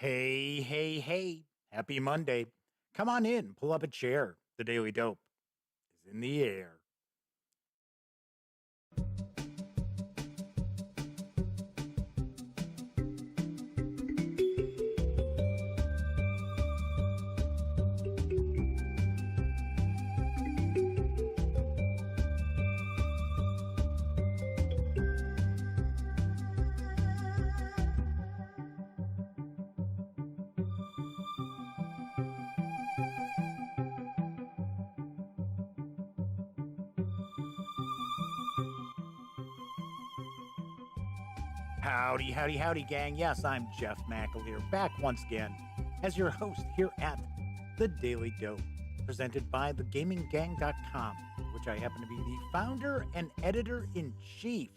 Hey, hey, hey. Happy Monday. Come on in, pull up a chair. The Daily Dope is in the air. Howdy, howdy, howdy, gang. Yes, I'm Jeff McAleer, back once again as your host here at The Daily Dope, presented by thegaminggang.com, which I happen to be the founder and editor-in-chief.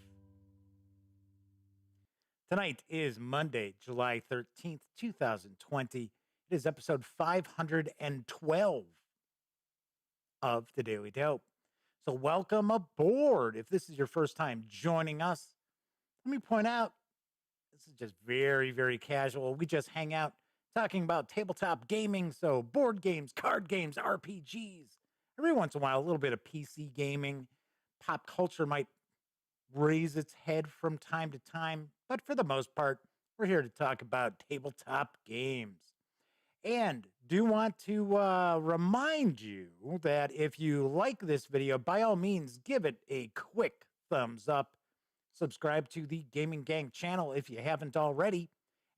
Tonight is Monday, July 13th, 2020. It is episode 512 of The Daily Dope. So welcome aboard. If this is your first time joining us, let me point out, this is just very, very casual. We just hang out talking about tabletop gaming, so board games, card games, RPGs. Every once in a while, a little bit of PC gaming. Pop culture might raise its head from time to time, but for the most part, we're here to talk about tabletop games. And do want to remind you that if you like this video, by all means, give it a quick thumbs up. Subscribe to the Gaming Gang channel if you haven't already.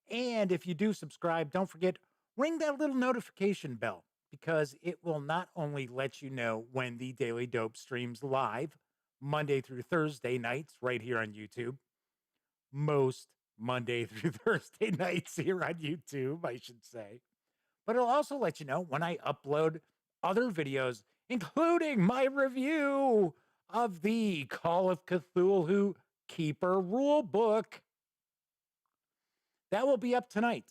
And if you do subscribe, don't forget, ring that little notification bell because it will not only let you know when the Daily Dope streams live Monday through Thursday nights right here on YouTube. Most Monday through Thursday nights here on YouTube, I should say. But it'll also let you know when I upload other videos, including my review of the Call of Cthulhu Keeper Rulebook. That will be up tonight.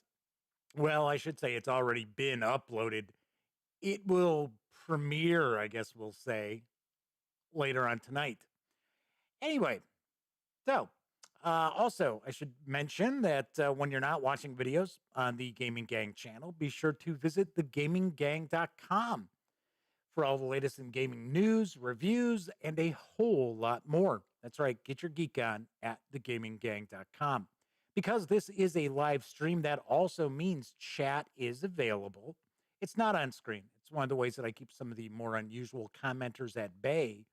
Well, I should say it's already been uploaded. It will premiere, I guess we'll say, later on tonight. Anyway, so also, I should mention that when you're not watching videos on the Gaming Gang channel, be sure to visit thegaminggang.com for all the latest in gaming news, reviews, and a whole lot more. That's right, get your geek on at thegaminggang.com. Because this is a live stream, that also means chat is available. It's not on screen. It's one of the ways that I keep some of the more unusual commenters at bay.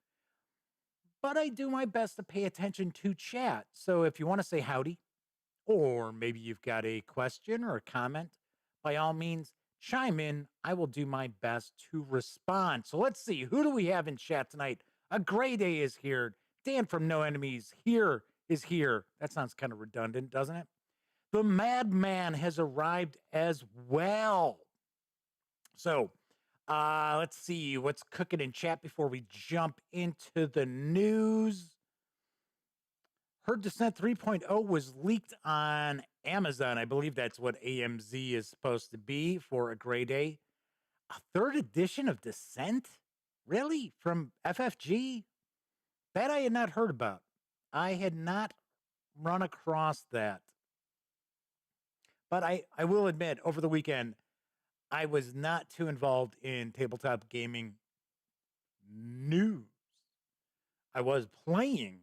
But I do my best to pay attention to chat. So if you want to say howdy, or maybe you've got a question or a comment, by all means, chime in. I will do my best to respond. So let's see. Who do we have in chat tonight? A Gray Day is here. Dan from No Enemies here is here. That sounds kind of redundant, doesn't it? The Madman has arrived as well. So let's see what's cooking in chat before we jump into the news. Herd Descent 3.0 was leaked on Amazon. I believe that's what AMZ is supposed to be for a Gray Day. A third edition of Descent? Really? From FFG? That I had not heard about. I had not run across that. But I will admit, over the weekend, I was not too involved in tabletop gaming news. I was playing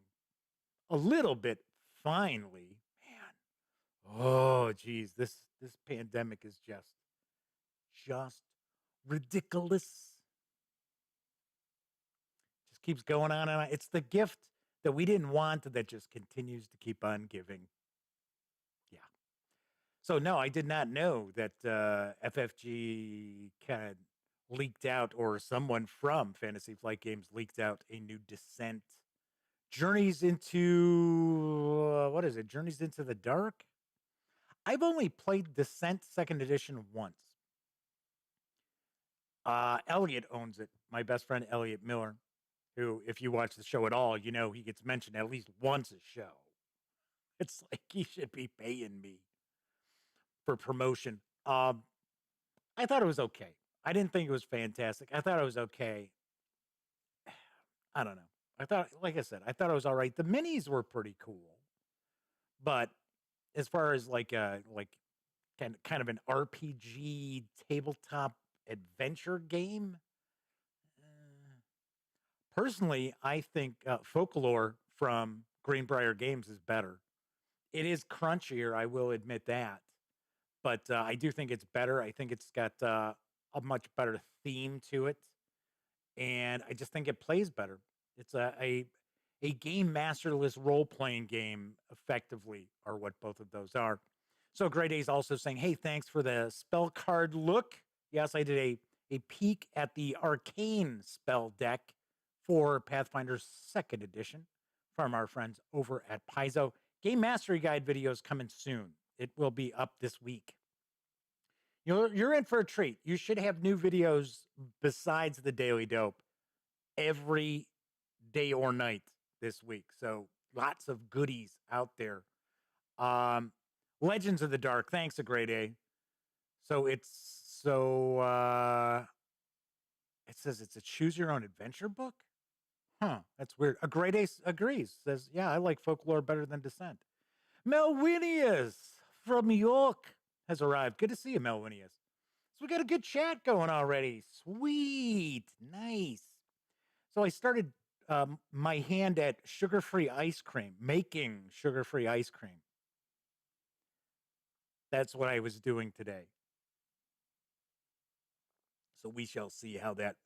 a little bit finally. Man. Oh, geez. This pandemic is just ridiculous. Just keeps going on and on. It's the gift that we didn't want that just continues to keep on giving. Yeah. So no, I did not know that FFG kind of leaked out, or someone from Fantasy Flight Games leaked out a new Descent. Journeys into, what is it? Journeys into the Dark? I've only played Descent 2nd Edition once. Elliot owns it. My best friend, Elliot Miller, who, if you watch the show at all, you know he gets mentioned at least once a show. It's like he should be paying me for promotion. I thought it was okay. I didn't think it was fantastic. I thought it was okay. I don't know. I thought, like I said, I thought it was all right. The minis were pretty cool, but as far as like kind of an RPG tabletop adventure game. Uh, Personally, I think Folklore from Greenbrier Games is better. It is crunchier, I will admit that, but I do think it's better. I think it's got a much better theme to it, and I just think it plays better. It's a game masterless role playing game, effectively, are what both of those are. So Grade A is also saying, "Hey, thanks for the spell card look." Yes, I did a peek at the arcane spell deck for Pathfinder's second edition from our friends over at Paizo. Game Mastery Guide videos coming soon. It will be up this week. You're in for a treat. You should have new videos besides the Daily Dope every day or night this week. So lots of goodies out there. Um, Legends of the Dark. Thanks, a great A. So it says it's a choose your own adventure book. Huh, that's weird. A great A agrees. Says, yeah, I like folklore better than Descent. Melwinius from New York has arrived. Good to see you, Melwinius. So we got a good chat going already. Sweet. Nice. So I started my hand at sugar-free ice cream, making sugar-free ice cream. That's what I was doing today. So we shall see how that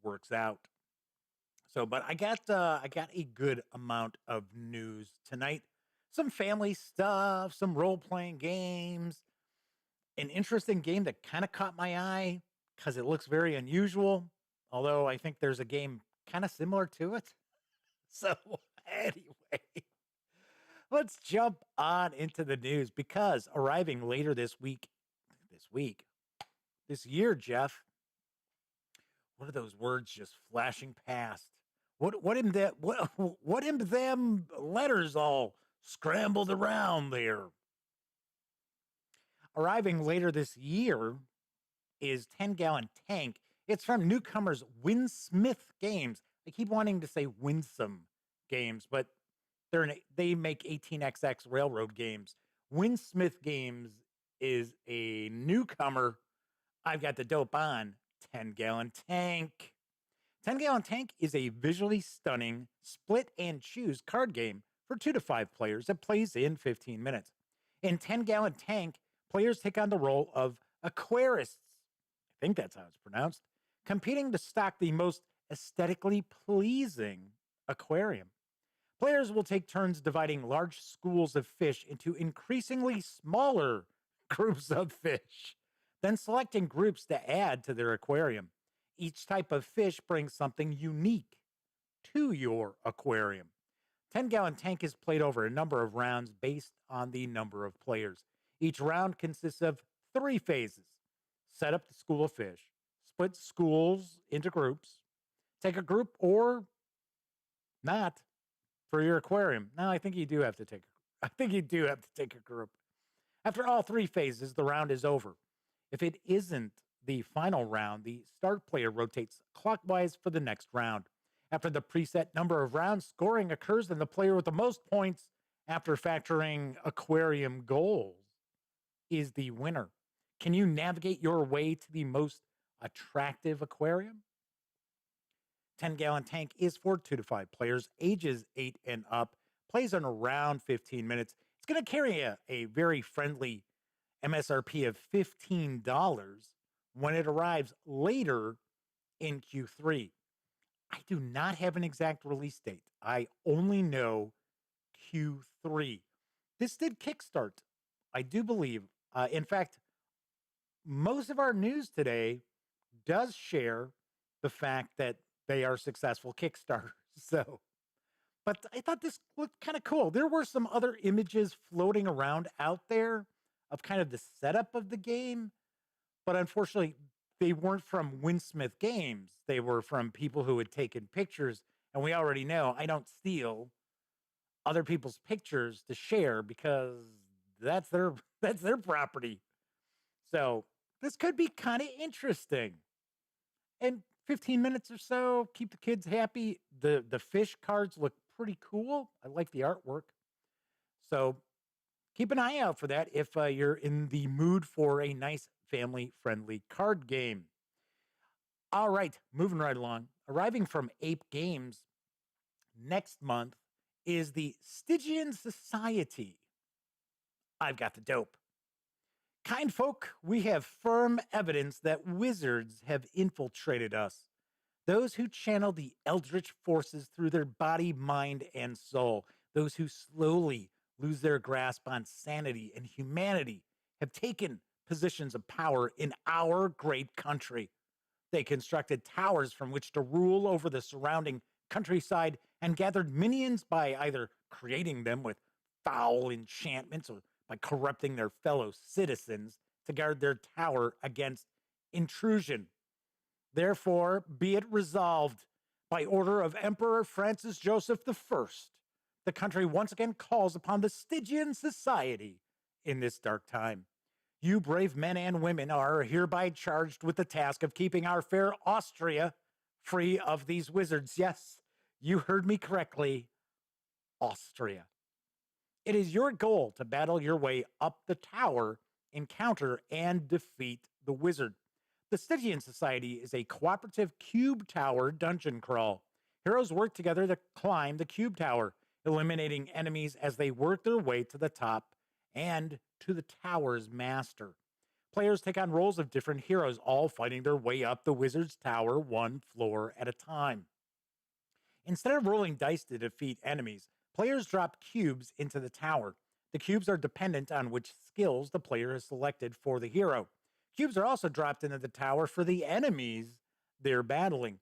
works out. So, but I got a good amount of news tonight. Some family stuff, some role-playing games, an interesting game that kind of caught my eye because it looks very unusual. Although I think there's a game kind of similar to it. So anyway, let's jump on into the news because arriving later this year, Jeff. What are those words just flashing past? What in that what in them letters all scrambled around there? Arriving later this year is 10-gallon tank. It's from newcomers Winsmith Games. I keep wanting to say Winsome Games, but they make 18XX railroad games. Winsmith Games is a newcomer. I've got the dope on 10-gallon tank. 10-gallon tank is a visually stunning split and choose card game for 2 to 5 players that plays in 15 minutes. In 10-gallon tank, players take on the role of aquarists. I think that's how it's pronounced, competing to stock the most aesthetically pleasing aquarium. Players will take turns dividing large schools of fish into increasingly smaller groups of fish, then selecting groups to add to their aquarium. Each type of fish brings something unique to your aquarium. 10-gallon tank is played over a number of rounds based on the number of players. Each round consists of 3 phases. Set up the school of fish, split schools into groups, take a group or not for your aquarium. No, I think you do have to take a group. After all 3 phases, the round is over. If it isn't the final round, the start player rotates clockwise for the next round. After the preset number of rounds, scoring occurs, and the player with the most points after factoring aquarium goals is the winner. Can you navigate your way to the most attractive aquarium? 10-gallon tank is for 2 to 5 players, ages 8 and up, plays in around 15 minutes. It's going to carry a very friendly MSRP of $15 when it arrives later in Q3. I do not have an exact release date. I only know Q3. This did kickstart, I do believe. In fact, most of our news today does share the fact that they are successful Kickstarters. So, but I thought this looked kind of cool. There were some other images floating around out there of kind of the setup of the game, but unfortunately, they weren't from Winsmith Games. They were from people who had taken pictures, and we already know I don't steal other people's pictures to share because that's their that's their property. So this could be kind of interesting. And 15 minutes or so, keep the kids happy. The fish cards look pretty cool. I like the artwork. So Keep an eye out for that if you're in the mood for a nice family friendly card game. All right, moving right along. Arriving from Ape Games next month is the Stygian Society. I've got the dope. Kind folk, we have firm evidence that wizards have infiltrated us. Those who channel the eldritch forces through their body, mind, and soul. Those who slowly lose their grasp on sanity and humanity have taken positions of power in our great country. They constructed towers from which to rule over the surrounding countryside and gathered minions by either creating them with foul enchantments or by corrupting their fellow citizens to guard their tower against intrusion. Therefore, be it resolved by order of Emperor Francis Joseph I, the country once again calls upon the Stygian Society in this dark time. You brave men and women are hereby charged with the task of keeping our fair Austria free of these wizards. Yes, you heard me correctly. Austria. It is your goal to battle your way up the tower, encounter, and defeat the wizard. The Stygian Society is a cooperative cube tower dungeon crawl. Heroes work together to climb the cube tower, eliminating enemies as they work their way to the top and to the tower's master. Players take on roles of different heroes, all fighting their way up the wizard's tower one floor at a time. Instead of rolling dice to defeat enemies, players drop cubes into the tower. The cubes are dependent on which skills the player has selected for the hero. Cubes are also dropped into the tower for the enemies they're battling.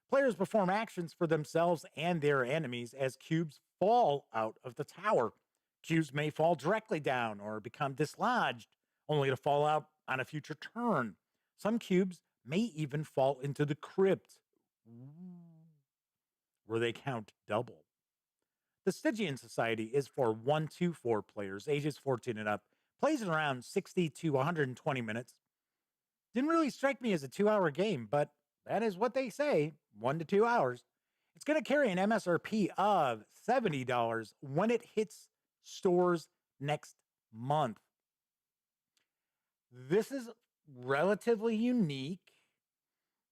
Players perform actions for themselves and their enemies as cubes fall out of the tower. Cubes may fall directly down or become dislodged, only to fall out on a future turn. Some cubes may even fall into the crypt, where they count double. The Stygian Society is for 1 to 4 players, ages 14 and up, plays in around 60 to 120 minutes. Didn't really strike me as a 2-hour game, but that is what they say, 1 to 2 hours. It's going to carry an MSRP of $70 when it hits stores next month. This is relatively unique.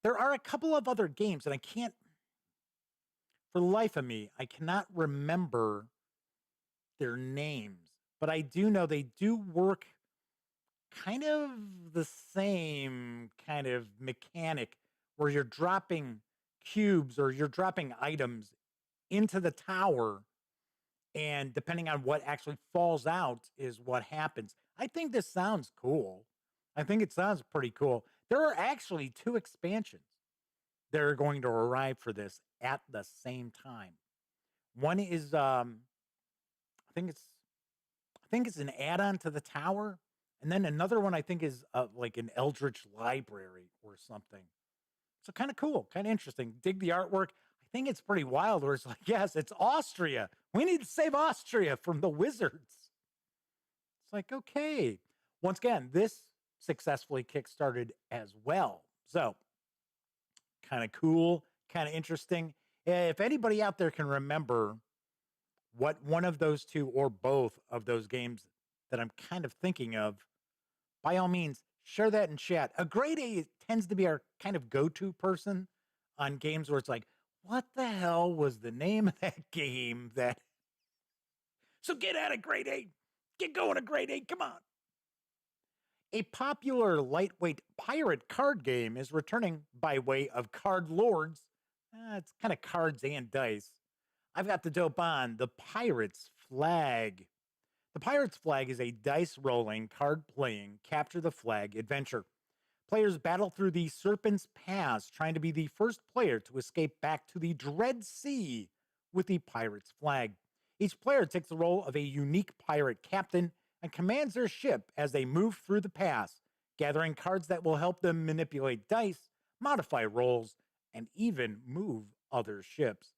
There are a couple of other games, and I can't, for the life of me, I cannot remember their names, but I do know they do work kind of the same kind of mechanic where you're dropping cubes or you're dropping items into the tower, and depending on what actually falls out is what happens. I think this sounds cool. I think it sounds pretty cool. There are actually 2 expansions that are going to arrive for this at the same time. One is I think it's I think it's an add-on to the tower, and then another one I think is like an Eldritch library or something. So kind of cool, kind of interesting. Dig the artwork. I think it's pretty wild where it's like, yes, it's Austria. We need to save Austria from the wizards. It's like, okay. Once again, this successfully kickstarted as well. So kind of cool, kind of interesting. If anybody out there can remember what one of those 2 or both of those games that I'm kind of thinking of, by all means, share that in chat. A grade A tends to be our kind of go-to person on games where it's like, what the hell was the name of that game that... So get at it, grade A. Get going to grade A. Come on. A popular lightweight pirate card game is returning by way of Card Lords. It's kind of cards and dice. I've got the dope on the Pirate's Flag. The Pirate's Flag is a dice rolling, card playing, capture the flag adventure. Players battle through the Serpent's Pass, trying to be the first player to escape back to the Dread Sea with the Pirate's Flag. Each player takes the role of a unique pirate captain and commands their ship as they move through the pass, gathering cards that will help them manipulate dice, modify rolls, and even move other ships.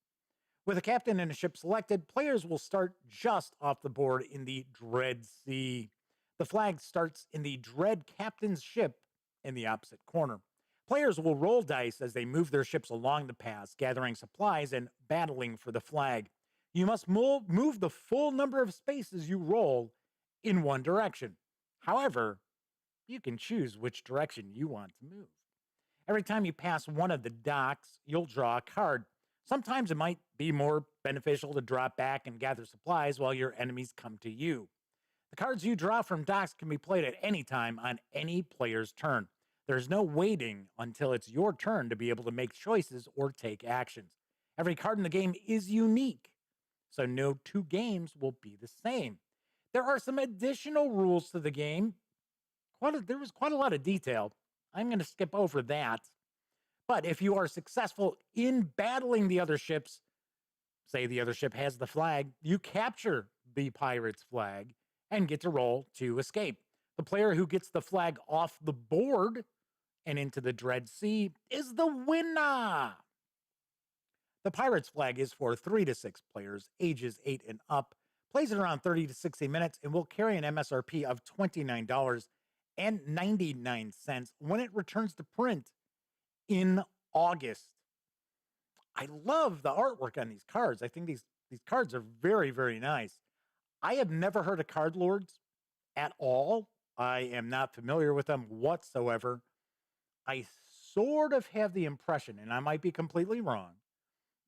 With a captain and a ship selected, players will start just off the board in the Dread Sea. The flag starts in the Dread Captain's ship in the opposite corner. Players will roll dice as they move their ships along the pass, gathering supplies and battling for the flag. You must move the full number of spaces you roll in one direction. However, you can choose which direction you want to move. Every time you pass one of the docks, you'll draw a card. Sometimes it might be more beneficial to drop back and gather supplies while your enemies come to you. The cards you draw from docks can be played at any time on any player's turn. There's no waiting until it's your turn to be able to make choices or take actions. Every card in the game is unique, so no two games will be the same. There are some additional rules to the game. There was quite a lot of detail. I'm going to skip over that. But if you are successful in battling the other ships, say the other ship has the flag, you capture the pirate's flag and get to roll to escape. The player who gets the flag off the board and into the Dread Sea is the winner. The pirate's flag is for 3 to 6 players, ages 8 and up, plays at around 30 to 60 minutes, and will carry an MSRP of $29.99 when it returns to print in August. I love the artwork on these cards. I think these cards are very, very nice. I have never heard of card lords at all. I am not familiar with them whatsoever. I sort of have the impression, and I might be completely wrong,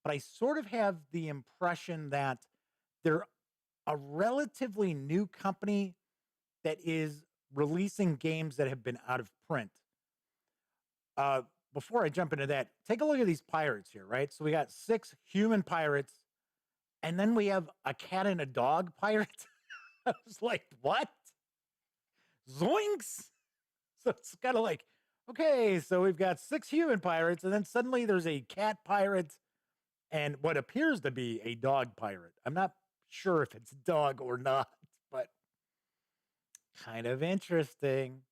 but I sort of have the impression that they're a relatively new company that is releasing games that have been out of print. Before I jump into that, take a look at these pirates here, right? So we got 6 human pirates, and then we have a cat and a dog pirate. I was like, what? Zoinks! So it's kind of like, okay, so we've got 6 human pirates, and then suddenly there's a cat pirate and what appears to be a dog pirate. I'm not sure if it's a dog or not, but kind of interesting.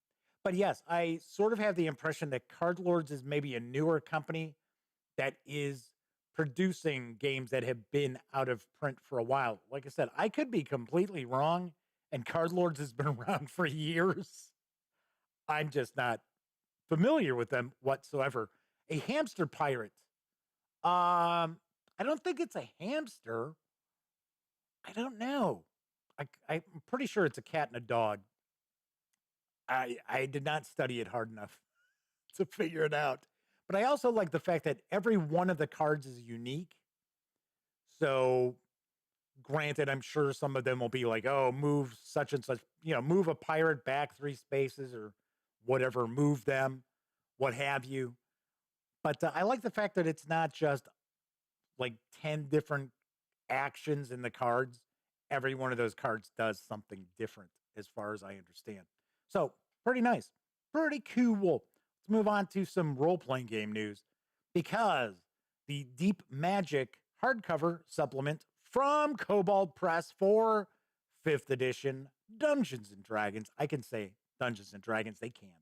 But yes, I sort of have the impression that Card Lords is maybe a newer company that is producing games that have been out of print for a while. Like I said, I could be completely wrong, and Card Lords has been around for years. I'm just not familiar with them whatsoever. A hamster pirate. I don't think it's a hamster. I don't know. I'm pretty sure it's a cat and a dog. I did not study it hard enough to figure it out. But I also like the fact that every one of the cards is unique. So, granted, I'm sure some of them will be like, oh, move such and such, move a pirate back 3 spaces or whatever, move them, what have you. But I like the fact that it's not just like 10 different actions in the cards. Every one of those cards does something different, as far as I understand. So, pretty nice. Pretty cool. Let's move on to some role playing game news because the Deep Magic hardcover supplement from Kobold Press for 5th edition Dungeons and Dragons. I can say Dungeons and Dragons, they can't.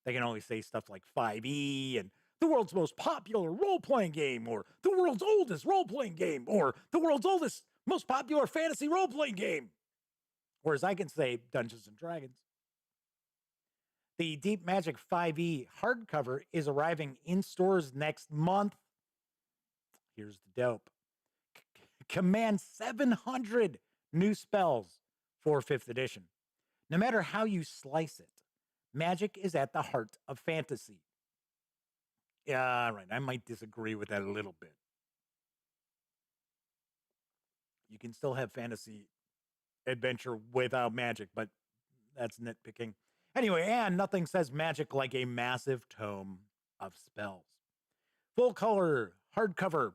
They can only say stuff like 5e and the world's most popular role playing game, or the world's oldest role playing game, or the world's oldest, most popular fantasy role playing game. Whereas I can say Dungeons and Dragons. The Deep Magic 5e hardcover is arriving in stores next month. Here's the dope. Command 700 new spells for 5th edition. No matter how you slice it, magic is at the heart of fantasy. Yeah, right. I might disagree with that a little bit. You can still have fantasy adventure without magic, but that's nitpicking. Anyway, and nothing says magic like a massive tome of spells. Full color, hardcover.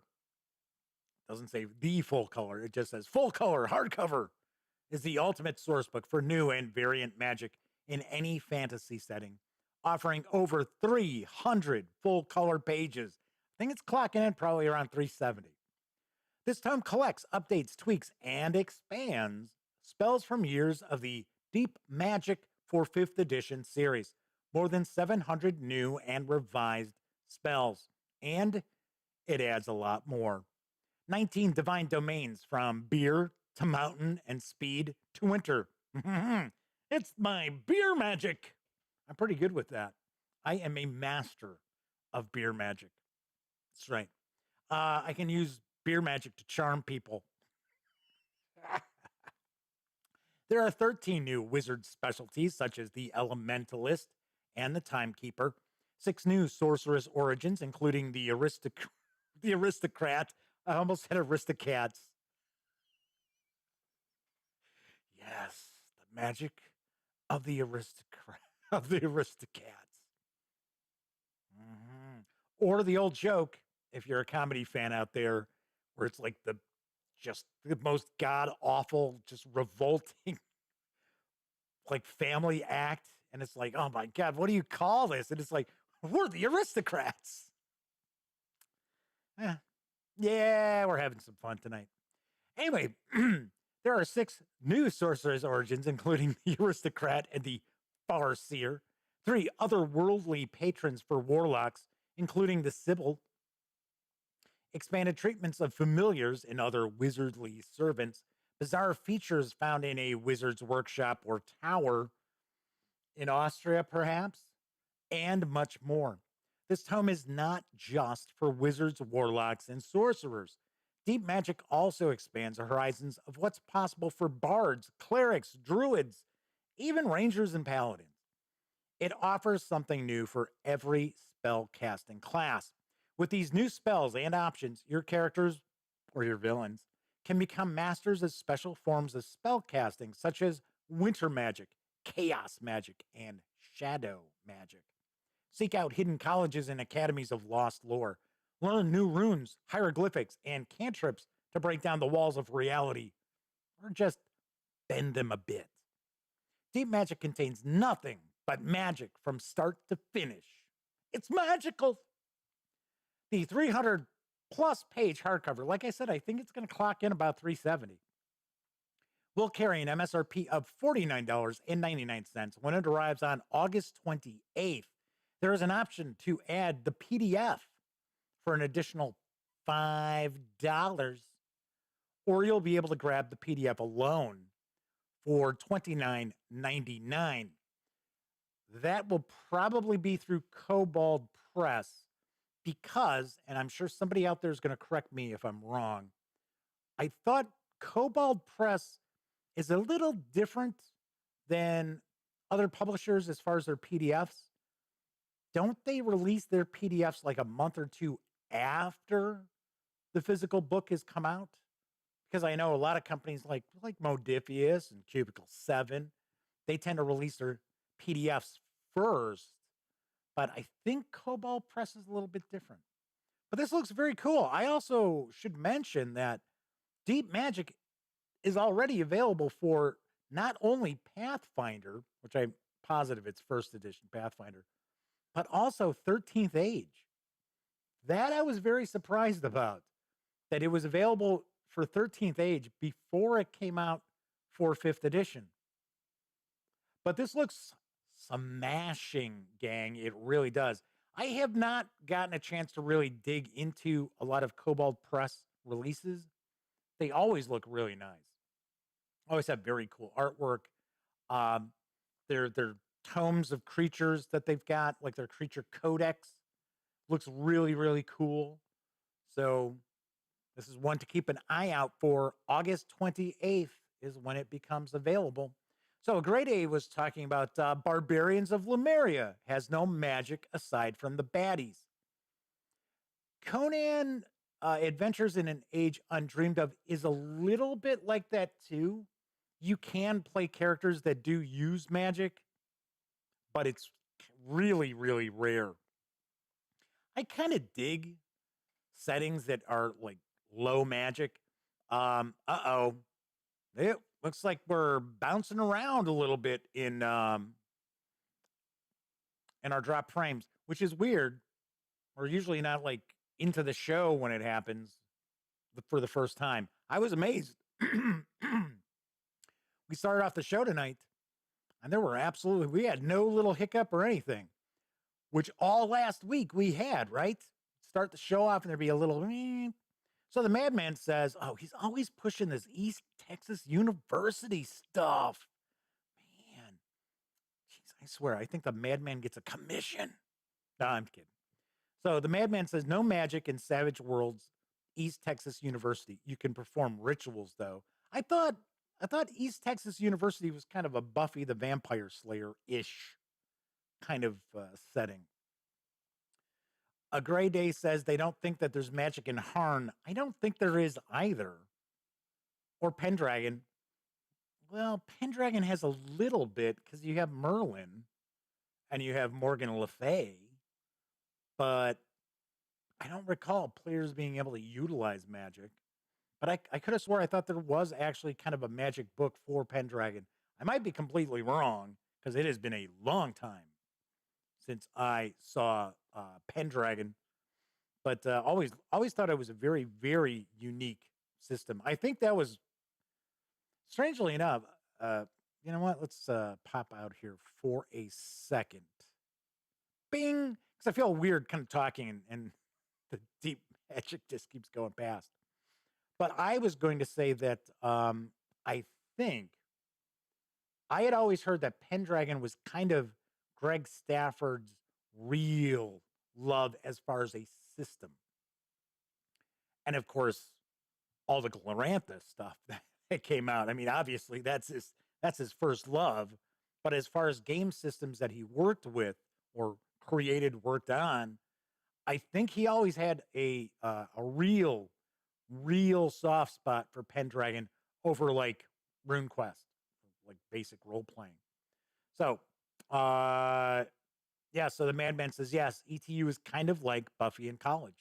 Doesn't say the full color, it just says full color, hardcover is the ultimate sourcebook for new and variant magic in any fantasy setting, offering over 300 full color pages. I think it's clocking in probably around 370. This tome collects, updates, tweaks, and expands spells from years of the Deep Magic for 5th edition series. More than 700 new and revised spells. And it adds a lot more. 19 divine domains from beer to mountain and speed to winter. It's my beer magic. I'm pretty good with that. I am a master of beer magic. That's right. I can use beer magic to charm people. There are 13 new wizard specialties, such as the Elementalist and the Timekeeper, 6 new sorceress origins, including the the Aristocrat. I almost said Aristocats. Yes, the magic of the aristocrat of the Aristocats. Mhm. Or the old joke, if you're a comedy fan out there, where it's like the most god awful, just revolting like family act, and it's like, oh my god, what do you call this? And it's like, we're the aristocrats. Eh, yeah, we're having some fun tonight. Anyway, there are 6 new sorcerer's origins, including the aristocrat and the farseer, 3 otherworldly patrons for warlocks, including the Sibyl, expanded treatments of familiars and other wizardly servants, bizarre features found in a wizard's workshop or tower in Austria, perhaps, and much more. This tome is not just for wizards, warlocks, and sorcerers. Deep Magic also expands the horizons of what's possible for bards, clerics, druids, even rangers and paladins. It offers something new for every spell casting class. With these new spells and options, your characters or your villains can become masters of special forms of spell casting, such as winter magic, chaos magic, and shadow magic. Seek out hidden colleges and academies of lost lore. Learn new runes, hieroglyphics, and cantrips to break down the walls of reality, or just bend them a bit. Deep Magic contains nothing but magic from start to finish. It's magical. The 300 plus page hardcover, like I said, I think it's going to clock in about 370. Will carry an MSRP of $49.99 when it arrives on August 28th. There is an option to add the PDF for an additional $5, or you'll be able to grab the PDF alone for $29.99. That will probably be through Kobold Press because, and I'm sure somebody out there is going to correct me if I'm wrong, I thought Kobold Press is a little different than other publishers as far as their PDFs. Don't they release their PDFs like a month or two after the physical book has come out? Because I know a lot of companies like Modifius and Cubicle 7, they tend to release their PDFs first, but I think Cobalt Press is a little bit different. But this looks very cool. I also should mention that Deep Magic is already available for not only Pathfinder, which I'm positive it's first edition Pathfinder, but also 13th Age. That I was very surprised about, that it was available for 13th Age before it came out for 5th edition. But this looks smashing, gang. It really does. I have not gotten a chance to really dig into a lot of Cobalt Press releases. They always look really nice. Always have very cool artwork. Um, their tomes of creatures that they've got, like their creature codex, looks really, really cool. So this is one to keep an eye out for. August 28th is when it becomes available. So Grade A was talking about Barbarians of Lemuria has no magic aside from the baddies. Conan Adventures in an Age Undreamed of is a little bit like that too. You can play characters that do use magic, but it's really, really rare. I kind of dig settings that are like low magic. It looks like we're bouncing around a little bit in our drop frames, which is weird. We're usually not like into the show when it happens for the first time. I was amazed. We started off the show tonight, and we had no little hiccup or anything, which all last week we had, right? Start the show off, and there'd be a little. So the madman says, oh, he's always pushing this East Texas University stuff. Man, jeez, I swear, I think the madman gets a commission. No, I'm kidding. So the madman says, no magic in Savage Worlds, East Texas University. You can perform rituals, though. I thought I thought East Texas University was kind of a Buffy the Vampire Slayer ish kind of setting. A Gray Day says they don't think that there's magic in Harn. I don't think there is either. Or Pendragon. Well, Pendragon has a little bit because you have Merlin and you have Morgan Le Fay, but I don't recall players being able to utilize magic. But I could have swore I thought there was actually kind of a magic book for Pendragon. I might be completely wrong because it has been a long time since I saw Pendragon. But always thought it was a very very unique system. I think that was strangely enough. Uh, you know what? Let's pop out here for a second. Bing, because I feel weird kind of talking and the deep magic just keeps going past. But I was going to say that I think I had always heard that Pendragon was kind of Greg Stafford's real love as far as a system. And of course, all the Glorantha stuff that came out. I mean, obviously that's his first love. But as far as game systems that he worked with or created, worked on, I think he always had a real soft spot for Pendragon over like RuneQuest, like basic role playing. So, uh, yeah. So the Madman says yes. ETU is kind of like Buffy in college.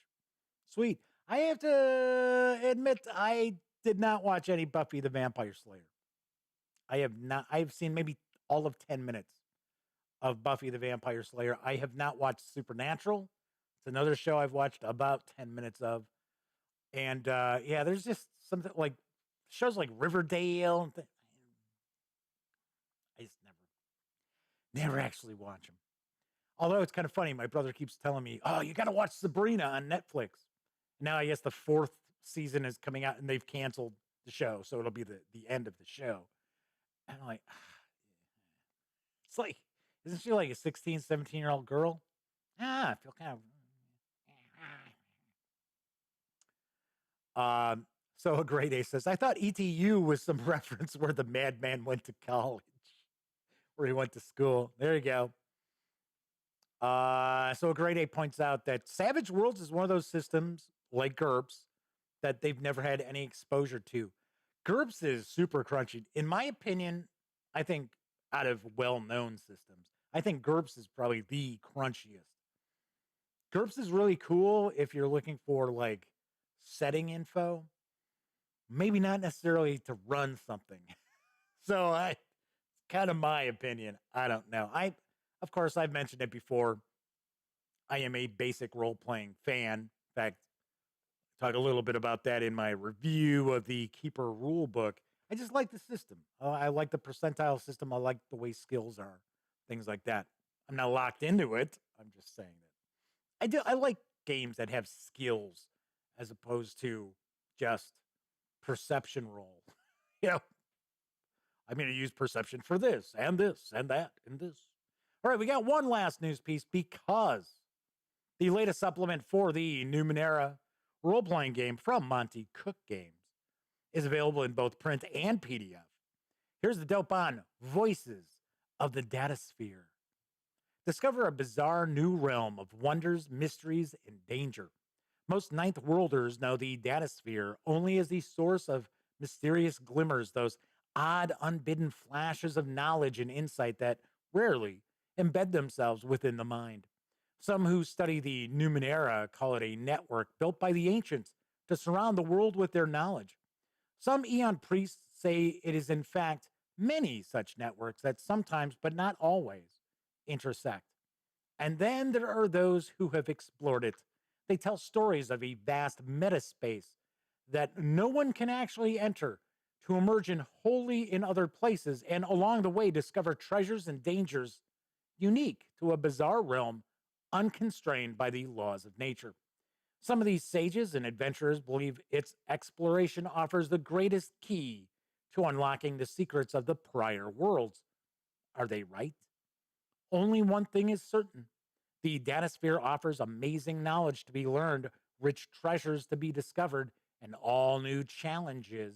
Sweet. I have to admit, I did not watch any Buffy the Vampire Slayer. I have not. I've seen maybe all of 10 minutes of Buffy the Vampire Slayer. I have not watched Supernatural. It's another show I've watched about 10 minutes of. And yeah, there's just something like shows like Riverdale. I just never actually watch them. Although it's kind of funny, my brother keeps telling me, "Oh, you got to watch Sabrina on Netflix." Now I guess the fourth season is coming out, and they've canceled the show, so it'll be the end of the show. And I'm like, it's like, isn't she like a 16, 17-year-old girl? I feel kind of. So a Great A says, I thought ETU was some reference where the madman went to college, where he went to school. There you go. So a Great A points out that Savage Worlds is one of those systems like GURPS that they've never had any exposure to. GURPS is super crunchy. In my opinion, I think out of well-known systems, I think GURPS is probably the crunchiest. GURPS is really cool if you're looking for like setting info, maybe not necessarily to run something. So it's kind of my opinion. I don't know. Of course, I've mentioned it before. I am a basic role playing fan. In fact, talk a little bit about that in my review of the Keeper rule book. I just like the system. I like the percentile system. I like the way skills are, things like that. I'm not locked into it. I'm just saying that I do. I like games that have skills as opposed to just perception roll. you know, I'm going to use perception for this and that and this. All right, we got one last news piece because the latest supplement for the Numenera role-playing game from Monty Cook Games is available in both print and PDF. Here's the dope on Voices of the Datasphere. Discover a bizarre new realm of wonders, mysteries, and danger. Most Ninth Worlders know the Datasphere only as the source of mysterious glimmers, those odd, unbidden flashes of knowledge and insight that rarely embed themselves within the mind. Some who study the Numenera call it a network built by the ancients to surround the world with their knowledge. Some Aeon priests say it is, in fact, many such networks that sometimes, but not always, intersect. And then there are those who have explored it. They tell stories of a vast metaspace that no one can actually enter to emerge in wholly in other places and along the way discover treasures and dangers unique to a bizarre realm unconstrained by the laws of nature. Some of these sages and adventurers believe its exploration offers the greatest key to unlocking the secrets of the prior worlds. Are they right? Only one thing is certain. The Datasphere offers amazing knowledge to be learned, rich treasures to be discovered, and all new challenges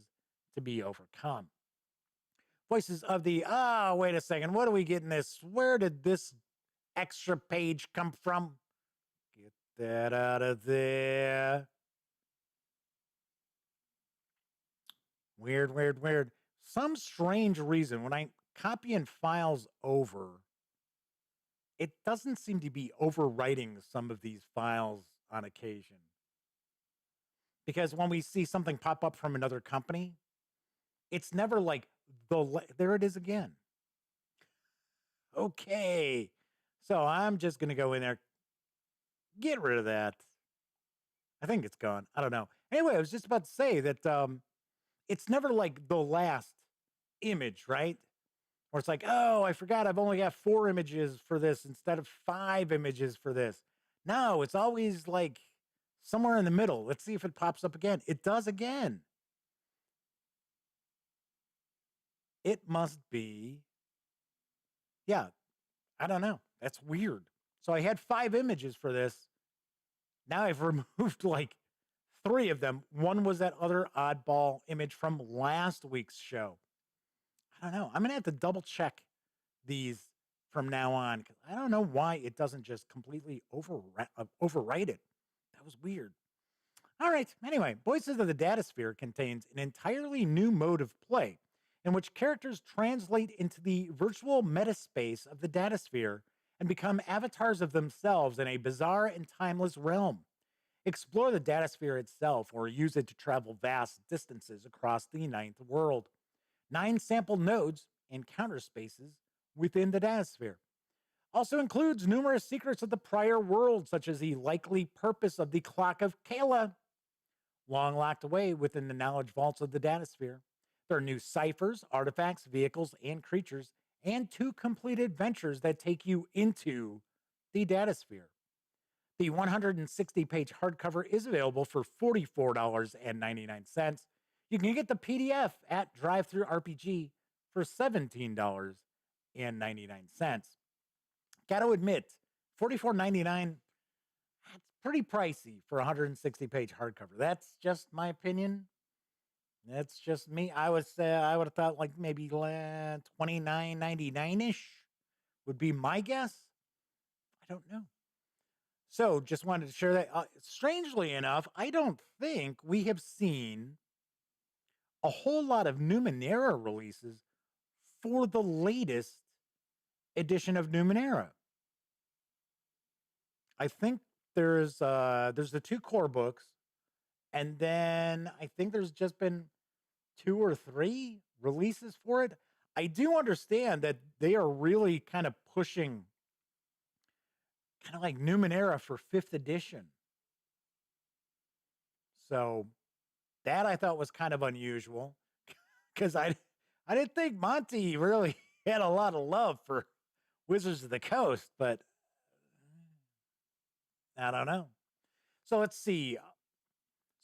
to be overcome. Voices of the, oh, wait a second. What are we getting this? Where did this extra page come from? Get that out of there. Weird, weird, weird. Some strange reason when I'm copying files over, it doesn't seem to be overwriting some of these files on occasion. Because when we see something pop up from another company, it's never like there it is again. Okay. So I'm just going to go in there, get rid of that. I think it's gone. I don't know. Anyway, I was just about to say that it's never like the last image, right? Or it's like, oh, I forgot I've only got 4 images for this instead of 5 images for this. No, it's always like somewhere in the middle. Let's see if it pops up again. It does again. It must be, yeah, I don't know. That's weird. So I had 5 images for this. Now I've removed like 3 of them. One was that other oddball image from last week's show. I don't know. I'm going to have to double check these from now on. I don't know why it doesn't just completely overwrite it. That was weird. All right. Anyway, Voices of the Datasphere contains an entirely new mode of play in which characters translate into the virtual metaspace of the Datasphere and become avatars of themselves in a bizarre and timeless realm. Explore the Datasphere itself or use it to travel vast distances across the ninth world. 9 sample nodes and counter spaces within the Datasphere. Also includes numerous secrets of the prior world, such as the likely purpose of the Clock of Kayla, long locked away within the knowledge vaults of the Datasphere. There are new ciphers, artifacts, vehicles, and creatures, and 2 complete adventures that take you into the Datasphere. The 160-page hardcover is available for $44.99. You can get the PDF at Drive-Thru RPG for $17.99. Got to admit, $44.99, that's pretty pricey for a 160-page hardcover. That's just my opinion. That's just me. I would have thought like maybe $29.99-ish would be my guess. I don't know. So just wanted to share that. Strangely enough, I don't think we have seen a whole lot of Numenera releases for the latest edition of Numenera. I think there's the 2 core books, and then I think there's just been 2 or 3 releases for it. I do understand that they are really kind of pushing kind of like Numenera for 5th edition. So that I thought was kind of unusual because I didn't think Monty really had a lot of love for Wizards of the Coast, but I don't know. So let's see.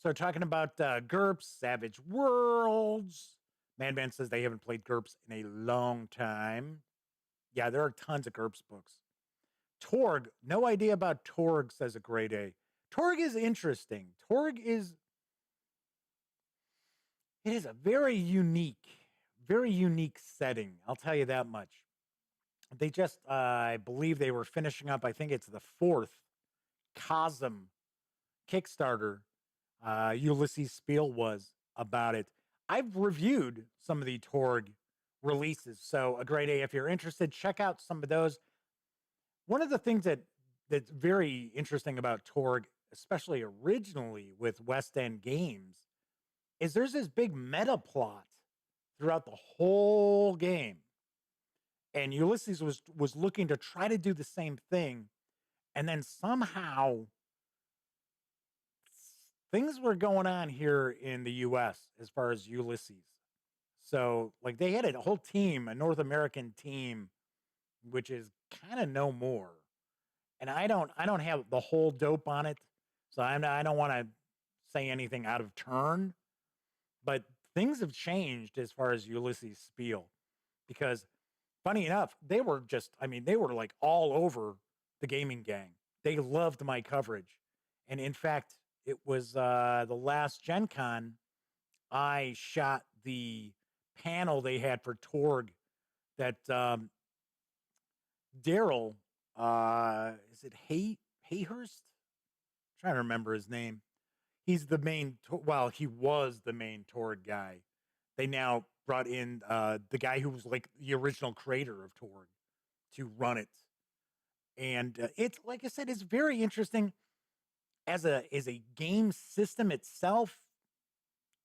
So talking about GURPS, Savage Worlds. Madman says they haven't played GURPS in a long time. Yeah, there are tons of GURPS books. Torg, no idea about Torg, says a Grade A. Torg is interesting. Torg is, it is a very unique setting. I'll tell you that much. They just, I believe they were finishing up, I think it's the 4th Cosm Kickstarter. Ulysses Spiel was about it. I've reviewed some of the Torg releases. So a Grade A, if you're interested, check out some of those. One of the things that's very interesting about Torg, especially originally with West End Games, is there's this big meta plot throughout the whole game. And Ulysses was looking to try to do the same thing. And then somehow things were going on here in the US as far as Ulysses. So like they had a whole team, a North American team, which is kind of no more. And I don't have the whole dope on it. So I don't want to say anything out of turn, but things have changed as far as Ulysses Spiel because funny enough, they were like all over the gaming gang. They loved my coverage. And in fact, it was the last Gen Con, I shot the panel they had for Torg that Daryl, is it Hayhurst? Trying to remember his name. He's the main. Well, he was the main Torg guy. They now brought in the guy who was like the original creator of Torg to run it, and it's like I said, it's very interesting as a game system itself.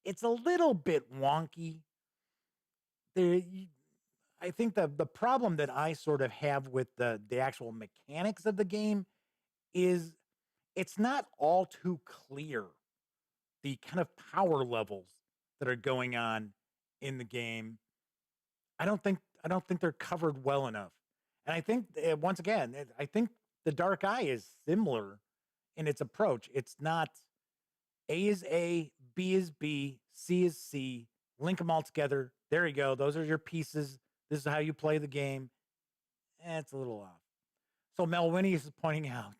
It's a little bit wonky. There, I think the problem that I sort of have with the actual mechanics of the game is it's not all too clear the kind of power levels that are going on in the game. I don't think they're covered well enough. And I think once again, I think the Dark Eye is similar in its approach. It's not A is A, B is B, C is C. Link them all together. There you go. Those are your pieces. This is how you play the game. It's a little off. So Mel Winnie is pointing out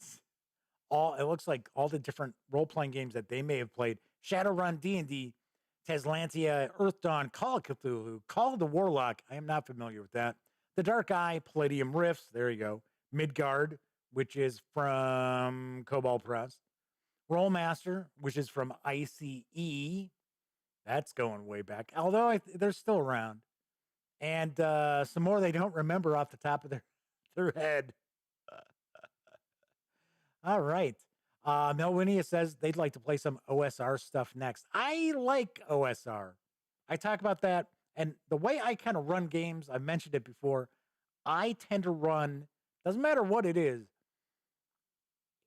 all it looks like all the different role-playing games that they may have played. Shadowrun, D&D, Taslantia, Earth Dawn, Call of Cthulhu, Call of the Warlock. I am not familiar with that. The Dark Eye, Palladium Rifts. There you go. Midgard, which is from Cobalt Press. Rollmaster, which is from ICE. That's going way back. Although they're still around. And some more they don't remember off the top of their head. All right. Melwinia says they'd like to play some OSR stuff next. I like OSR. I talk about that. And the way I kind of run games, I've mentioned it before, I tend to run, doesn't matter what it is,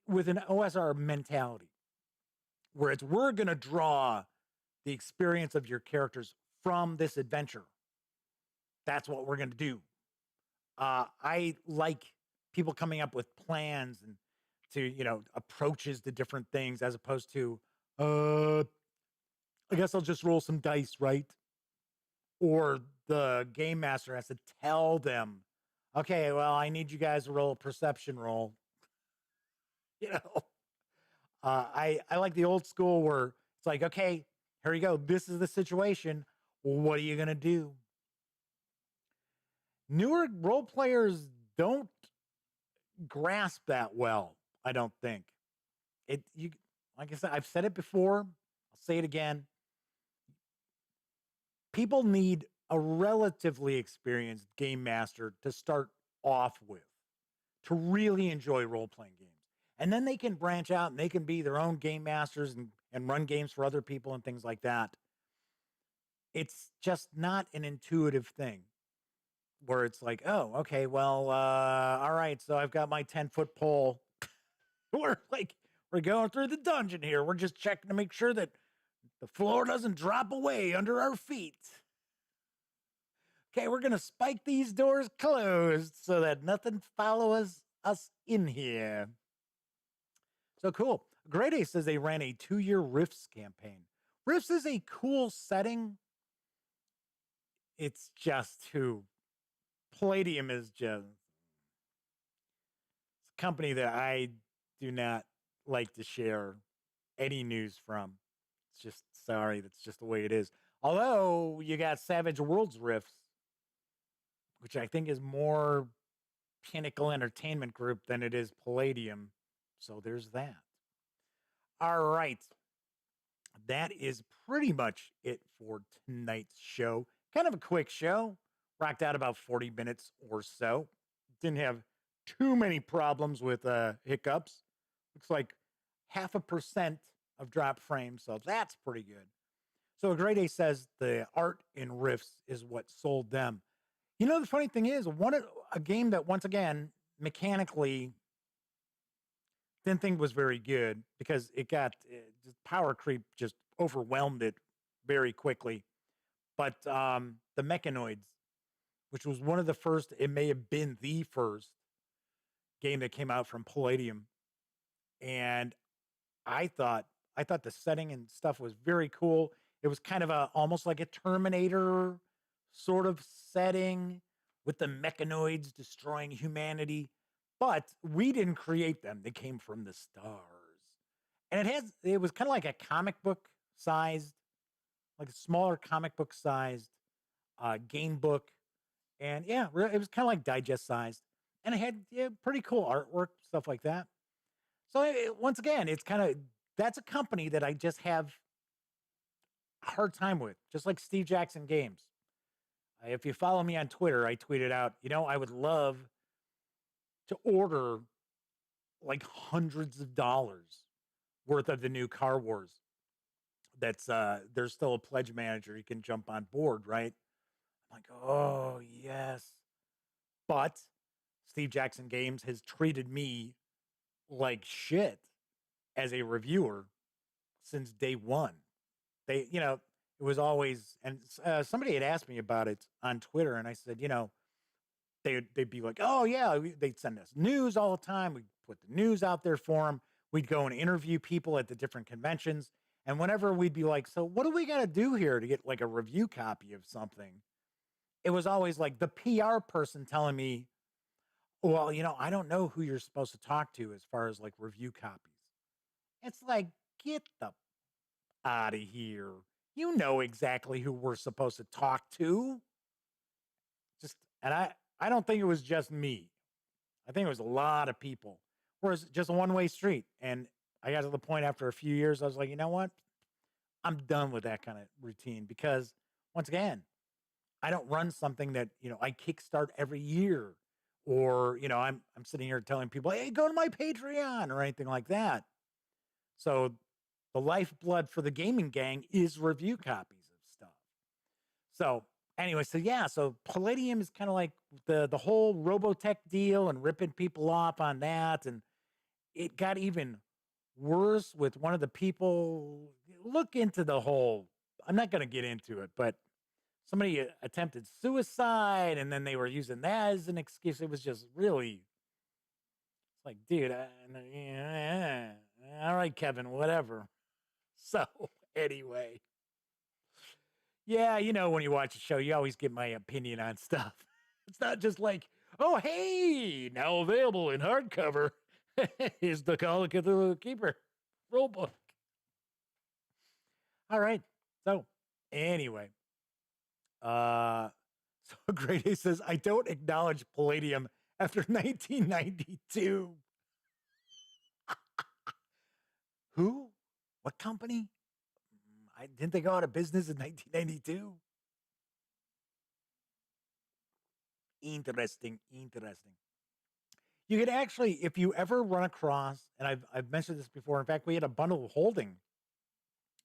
with an OSR mentality, where it's we're going to draw the experience of your characters from this adventure. That's what we're going to do. I like people coming up with plans and approaches to different things as opposed to, I guess I'll just roll some dice, right? Or the game master has to tell them, okay, well, I need you guys to roll a perception roll. You know, I like the old school where it's like, okay, here you go. This is the situation. What are you going to do? Newer role players don't grasp that well, I don't think. Like I said, I've said it before, I'll say it again. People need a relatively experienced game master to start off with to really enjoy role playing games. And then they can branch out and they can be their own game masters and run games for other people and things like that. It's just not an intuitive thing where it's like, oh, okay, well, all right, so I've got my 10-foot pole. We're going through the dungeon here. We're just checking to make sure that the floor doesn't drop away under our feet. Okay, we're going to spike these doors closed so that nothing follows us in here. So cool. Grade A says they ran a 2-year Rifts campaign. Rifts is a cool setting. It's just who Palladium is just it's a company that I do not like to share any news from. It's just sorry, that's just the way it is. Although you got Savage Worlds Rifts, which I think is more Pinnacle Entertainment Group than it is Palladium. So there's that. All right. That is pretty much it for tonight's show. Kind of a quick show. Rocked out about 40 minutes or so. Didn't have too many problems with hiccups. Looks like 0.5% of drop frames, so that's pretty good. So Grade A says the art in Rifts is what sold them. You know, the funny thing is, a game that, once again, mechanically didn't think was very good because it got just power creep just overwhelmed it very quickly. But the Mechanoids, which was one of the first, it may have been the first game that came out from Palladium, and I thought the setting and stuff was very cool. It was kind of almost like a Terminator sort of setting with the mechanoids destroying humanity. But we didn't create them. They came from the stars. And it was kind of like a comic book sized, like a smaller comic book sized game book. And yeah, it was kind of like digest sized. And it had pretty cool artwork, stuff like that. So once again, it's kind of that's a company that I just have a hard time with, just like Steve Jackson Games. If you follow me on Twitter, I tweeted out, I would love to order like hundreds of dollars worth of the new Car Wars. That's there's still a pledge manager you can jump on board, right? I'm like, oh yes. But Steve Jackson Games has treated me like shit as a reviewer since day one. It was always, and somebody had asked me about it on Twitter, and I said, they'd be like, oh yeah, they'd send us news all the time. We'd put the news out there for them. We'd go and interview people at the different conventions. And whenever we'd be like, so what do we got to do here to get like a review copy of something? It was always like the PR person telling me, well, I don't know who you're supposed to talk to as far as like review copies. It's like, get the out of here. You know exactly who we're supposed to talk to. And I don't think it was just me. I think it was a lot of people. Whereas just a one-way street. And I got to the point after a few years, I was like, you know what? I'm done with that kind of routine because once again, I don't run something that, I kickstart every year or, I'm sitting here telling people, hey, go to my Patreon or anything like that. So the lifeblood for the gaming gang is review copies of stuff. So anyway, so Palladium is kind of like the whole Robotech deal and ripping people off on that. And it got even worse with one of the people. Look into the whole, I'm not going to get into it, but somebody attempted suicide and then they were using that as an excuse. It was just really, it's like, dude, all right, Kevin, whatever. So anyway, yeah, when you watch a show, you always get my opinion on stuff. It's not just like, oh, hey, now available in hardcover is the Call of Cthulhu Keeper rulebook. All right. So anyway, so Great A says, I don't acknowledge Palladium after 1992. Who? What company? Didn't they go out of business in 1992? Interesting. You could actually, if you ever run across, and I've mentioned this before. In fact, we had a bundle of holding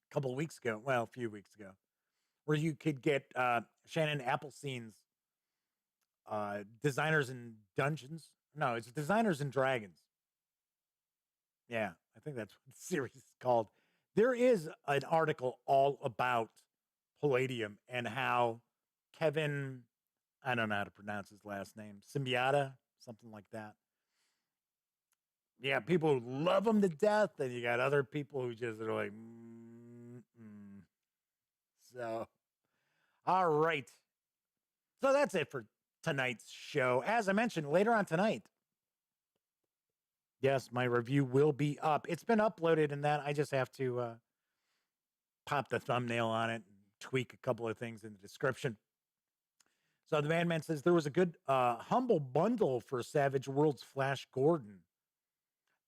a couple of weeks ago. Well, a few weeks ago, where you could get Shannon Appleseen's Designers and Dungeons. No, it's Designers and Dragons. Yeah, I think that's what the series is called. There is an article all about Palladium and how Kevin, I don't know how to pronounce his last name, Symbiota, something like that. Yeah, people who love him to death, and you got other people who just are like, mm-mm. So, all right. So that's it for tonight's show. As I mentioned, later on tonight, yes, my review will be up. It's been uploaded, and that I just have to pop the thumbnail on it and tweak a couple of things in the description. So the Madman says there was a good humble bundle for Savage Worlds Flash Gordon.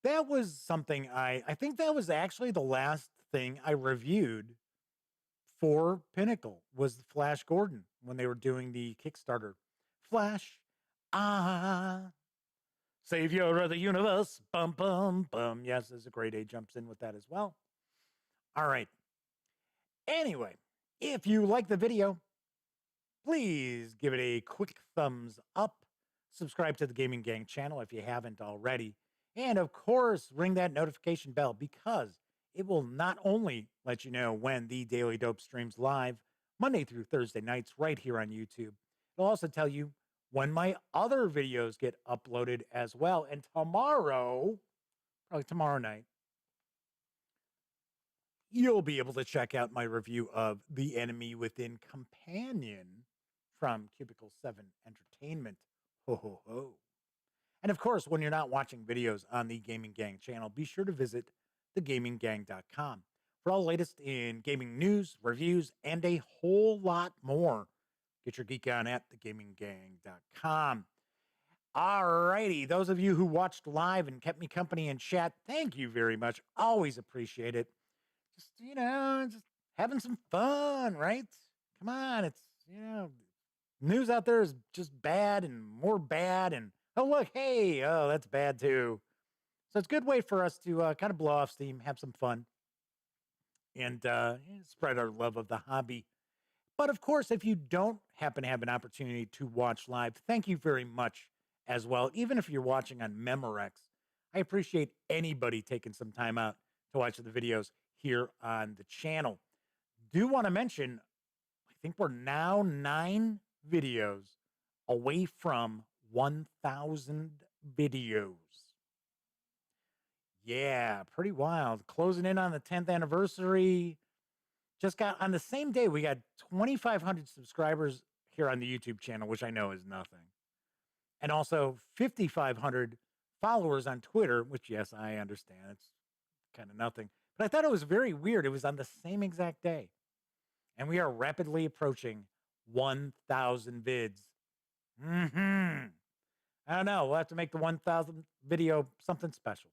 That was something I think that was actually the last thing I reviewed for Pinnacle was the Flash Gordon when they were doing the Kickstarter. Flash, savior of the universe, bum, bum, bum. Yes, as a Great A jumps in with that as well. All right. Anyway, if you like the video, please give it a quick thumbs up. Subscribe to the Gaming Gang channel if you haven't already. And of course, ring that notification bell because it will not only let you know when the Daily Dope streams live Monday through Thursday nights right here on YouTube. It'll also tell you when my other videos get uploaded as well. And tomorrow, probably tomorrow night, you'll be able to check out my review of The Enemy Within Companion from Cubicle 7 Entertainment. Ho, ho, ho. And of course, when you're not watching videos on the Gaming Gang channel, be sure to visit thegaminggang.com for all the latest in gaming news, reviews, and a whole lot more. Get your geek on at thegaminggang.com. All righty. Those of you who watched live and kept me company in chat, thank you very much. Always appreciate it. Just, just having some fun, right? Come on. It's, news out there is just bad and more bad. And, oh, look, hey, oh, that's bad too. So it's a good way for us to kind of blow off steam, have some fun, and spread our love of the hobby. But of course, if you don't happen to have an opportunity to watch live, thank you very much as well. Even if you're watching on Memorex, I appreciate anybody taking some time out to watch the videos here on the channel. Do want to mention, I think we're now 9 videos away from 1,000 videos. Yeah, pretty wild. Closing in on the 10th anniversary. Just got on the same day, we got 2,500 subscribers here on the YouTube channel, which I know is nothing. And also 5,500 followers on Twitter, which, yes, I understand. It's kind of nothing. But I thought it was very weird. It was on the same exact day. And we are rapidly approaching 1,000 vids. I don't know. We'll have to make the 1,000 video something special.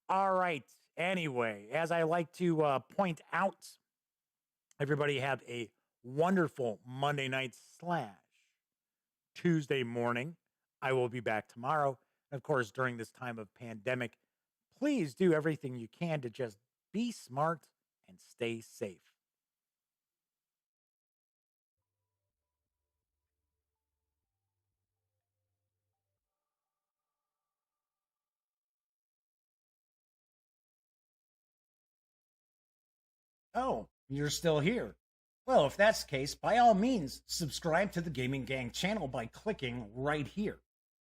All right. Anyway, as I like to point out, everybody have a wonderful Monday night / Tuesday morning. I will be back tomorrow. Of course, during this time of pandemic, please do everything you can to just be smart and stay safe. Oh, you're still here. Well, if that's the case, by all means, subscribe to the Gaming Gang channel by clicking right here.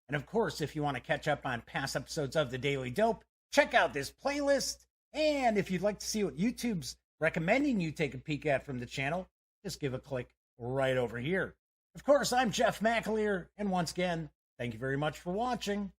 And of course, if you want to catch up on past episodes of The Daily Dope, check out this playlist. And if you'd like to see what YouTube's recommending you take a peek at from the channel, just give a click right over here. Of course, I'm Jeff McAleer, and once again, thank you very much for watching.